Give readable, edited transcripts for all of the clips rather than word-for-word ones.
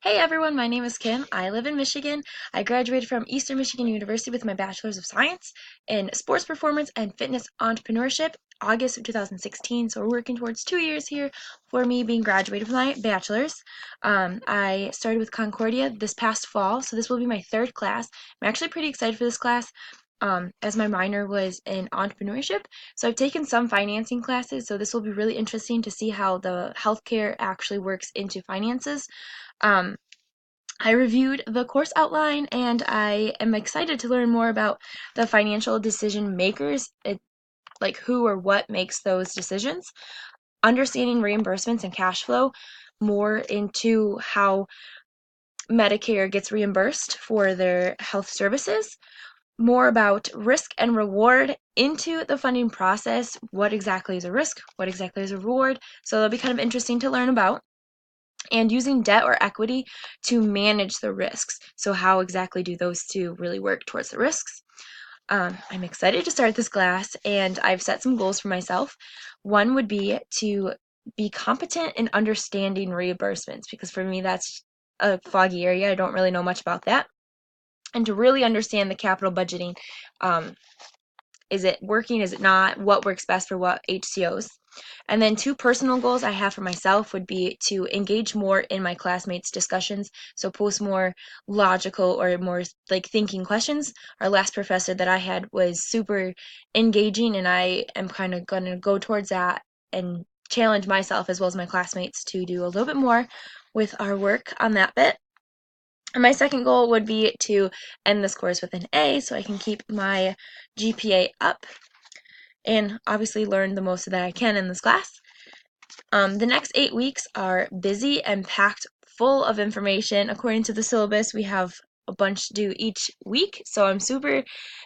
Hey everyone, my name is Kim. I live in Michigan. I graduated from Eastern Michigan University with my Bachelor's of Science in Sports Performance and Fitness Entrepreneurship, August of 2016. So we're working towards 2 years here for me being graduated with my bachelor's. I started with Concordia this past fall, so this will be my third class. I'm actually pretty excited for this class. As my minor was in entrepreneurship. So I've taken some financing classes, so this will be really interesting to see how the healthcare actually works into finances. Um, I reviewed the course outline and I am excited to learn more about the financial decision makers, like who or what makes those decisions, understanding reimbursements and cash flow, more into how Medicare gets reimbursed for their health services, more about risk and reward into the funding process. What exactly is a risk? What exactly is a reward? So that'll be kind of interesting to learn about. And using debt or equity to manage the risks. So, how exactly do those two really work towards the risks? I'm excited to start this class, and I've set some goals for myself. One would be to be competent in understanding reimbursements, because for me, that's a foggy area. I don't really know much about that. And to really understand the capital budgeting. Is it working? Is it not? What works best for what HCOs? And then two personal goals I have for myself would be to engage more in my classmates' discussions, so post more logical or more like thinking questions. Our last professor that I had was super engaging, and I am kind of going to go towards that and challenge myself as well as my classmates to do a little bit more with our work on that bit. And my second goal would be to end this course with an A so I can keep my GPA up and obviously learn the most that I can in this class. The next 8 weeks are busy and packed full of information. According to the syllabus, we have a bunch to do each week, so I'm super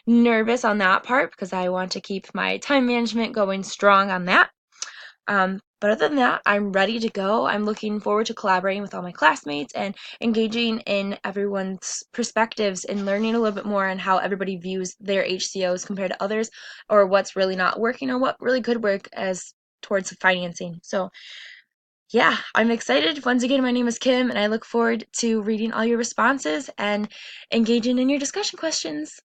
nervous on that part because I want to keep my time management going strong on that. But other than that, I'm ready to go. I'm looking forward to collaborating with all my classmates and engaging in everyone's perspectives and learning a little bit more on how everybody views their HCOs compared to others, or what's really not working or what really could work as towards financing. So, yeah, I'm excited. Once again, my name is Kim, and I look forward to reading all your responses and engaging in your discussion questions.